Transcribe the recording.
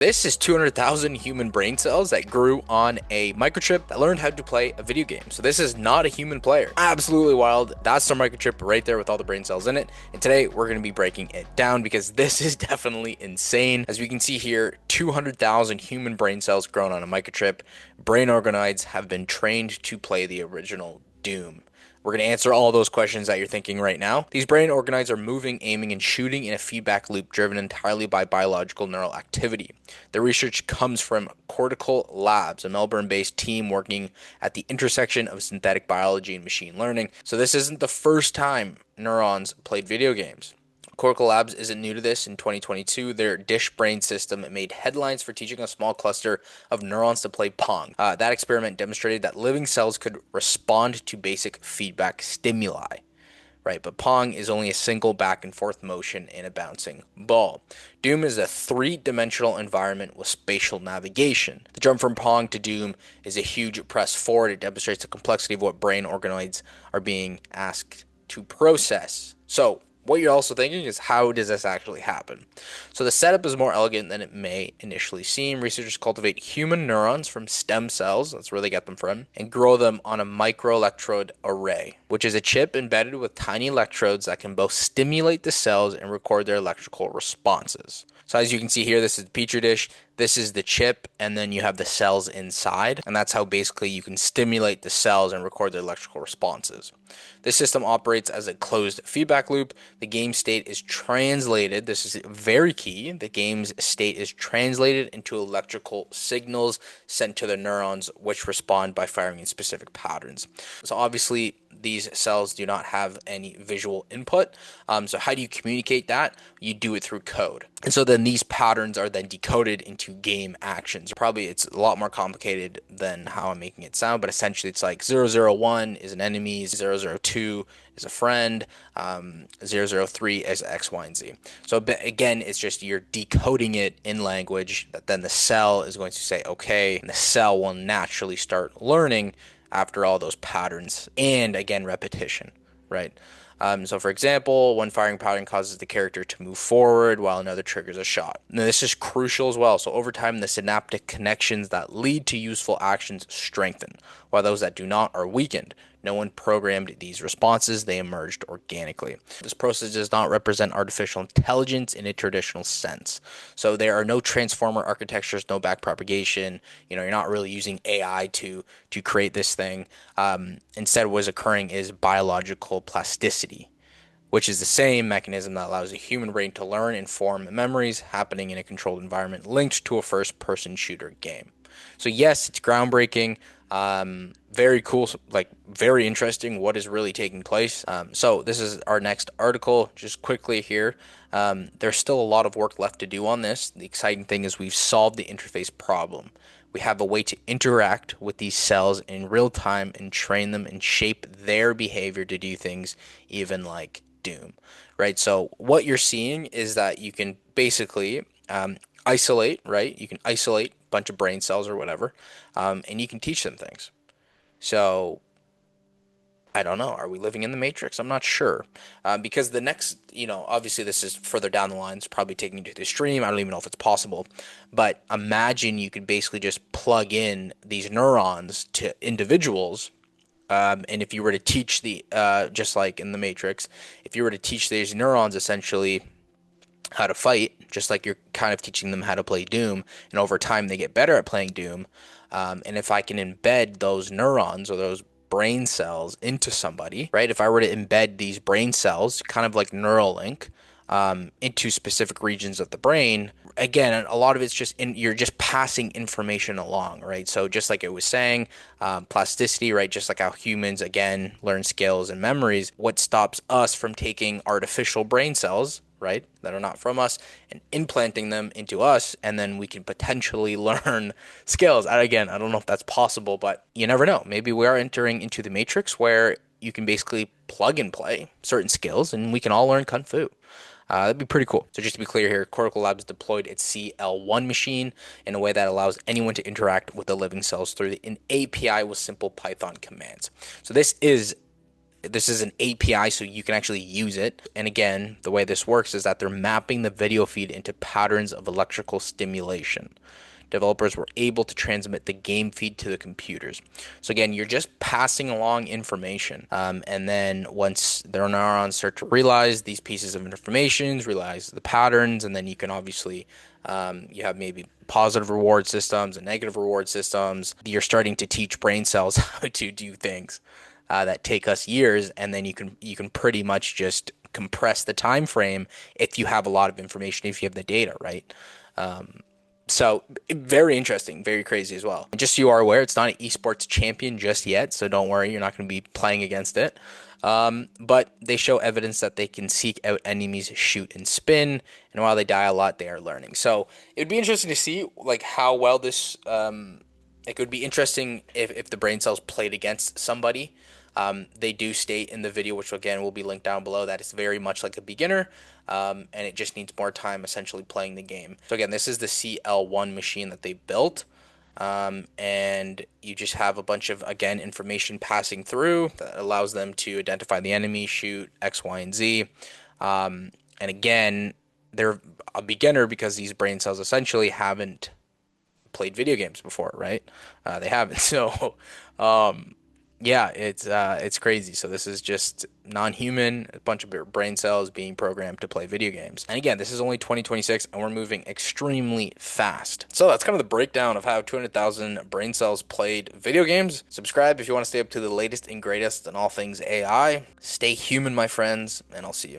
This is 200,000 human brain cells that grew on a microchip that learned how to play a video game. So this is not a human player. Absolutely wild. That's our microchip right there with all the brain cells in it. And today we're going to be breaking it down because this is definitely insane. As we can see here, 200,000 human brain cells grown on a microchip. Brain organoids have been trained to play the original Doom. We're going to answer all those questions that you're thinking right now. These brain organoids are moving, aiming, and shooting in a feedback loop driven entirely by biological neural activity. The research comes from Cortical Labs, a Melbourne-based team working at the intersection of synthetic biology and machine learning. So this isn't the first time neurons played video games. Cortical Labs isn't new to this. In 2022, their dish brain system made headlines for teaching a small cluster of neurons to play Pong. That experiment demonstrated that living cells could respond to basic feedback stimuli, right? But Pong is only a single back and forth motion in a bouncing ball. Doom is a three-dimensional environment with spatial navigation. The jump from Pong to Doom is a huge press forward. It demonstrates the complexity of what brain organoids are being asked to process. So, what you're also thinking is, how does this actually happen? So the setup is more elegant than it may initially seem. Researchers cultivate human neurons from stem cells, that's where they get them from, and grow them on a microelectrode array, which is a chip embedded with tiny electrodes that can both stimulate the cells and record their electrical responses. So as you can see here, this is the petri dish, this is the chip, and then you have the cells inside, and that's how basically you can stimulate the cells and record their electrical responses. This system operates as a closed feedback loop. The game state is translated, this is very key, the game's state is translated into electrical signals sent to the neurons, which respond by firing in specific patterns. So obviously, these cells do not have any visual input. So how do you communicate that? You do it through code. And so then these patterns are then decoded into game actions. Probably it's a lot more complicated than how I'm making it sound, but essentially it's like 001 is an enemy, 002 is a friend, 003 is X, Y, and Z. So again, it's just you're decoding it in language that then the cell is going to say, okay, and the cell will naturally start learning after all those patterns and again repetition, right? So for example, one firing pattern causes the character to move forward while another triggers a shot. Now this is crucial as well. So over time, the synaptic connections that lead to useful actions strengthen, while those that do not are weakened. No one programmed these responses, they emerged organically. This process does not represent artificial intelligence in a traditional sense. So there are no transformer architectures, no backpropagation. You're not really using AI to create this thing. Instead, what is occurring is biological plasticity, which is the same mechanism that allows a human brain to learn and form memories happening in a controlled environment linked to a first-person shooter game. So yes, it's groundbreaking. Very cool, like very interesting what is really taking place. So this is our next article. Just quickly here, there's still a lot of work left to do on this. The exciting thing is we've solved the interface problem. We have a way to interact with these cells in real time and train them and shape their behavior to do things even like Doom, right? So what you're seeing is that you can basically isolate, right? You can isolate a bunch of brain cells or whatever, and you can teach them things. So I don't know. Are we living in the Matrix? I'm not sure. Because the next, obviously this is further down the line. It's probably taking you to the stream. I don't even know if it's possible. But imagine you could basically just plug in these neurons to individuals. And if you were to teach just like in the Matrix, if you were to teach these neurons essentially how to fight, just like you're kind of teaching them how to play Doom, and over time they get better at playing Doom. And if I can embed those neurons or those brain cells into somebody, right? If I were to embed these brain cells, kind of like Neuralink, into specific regions of the brain, again, a lot of it's just you're just passing information along, right? So just like it was saying, plasticity, right? Just like how humans, again, learn skills and memories. What stops us from taking artificial brain cells, right, that are not from us, and implanting them into us, and then we can potentially learn skills. Again, I don't know if that's possible, but you never know. Maybe we are entering into the Matrix where you can basically plug and play certain skills, and we can all learn Kung Fu. That'd be pretty cool. So just to be clear here, Cortical Labs deployed its CL1 machine in a way that allows anyone to interact with the living cells through an API with simple Python commands. So this is this is an API, so you can actually use it. And again, the way this works is that they're mapping the video feed into patterns of electrical stimulation. Developers were able to transmit the game feed to the computers. So again, you're just passing along information, and then once their neurons start to realize these pieces of information, realize the patterns, and then you can obviously you have maybe positive reward systems and negative reward systems. You're starting to teach brain cells how to do things that take us years, and then you can pretty much just compress the time frame if you have a lot of information, if you have the data, right? So very interesting, very crazy as well. And just so you are aware, it's not an esports champion just yet, so don't worry, you're not going to be playing against it. But they show evidence that they can seek out enemies, shoot and spin, and while they die a lot, they are learning. So it would be interesting to see like how well this. It would be interesting if the brain cells played against somebody. They do state in the video, which again will be linked down below, that it's very much like a beginner, and it just needs more time essentially playing the game. So again, this is the CL1 machine that they built, and you just have a bunch of, again, information passing through that allows them to identify the enemy, shoot X, Y, and Z. And again, they're a beginner because these brain cells essentially haven't played video games before, right? They haven't. So, yeah, it's crazy. So this is just non-human, a bunch of brain cells being programmed to play video games. And again, this is only 2026, and we're moving extremely fast. So that's kind of the breakdown of how 200,000 brain cells played video games. Subscribe if you want to stay up to the latest and greatest in all things AI. Stay human, my friends, and I'll see you.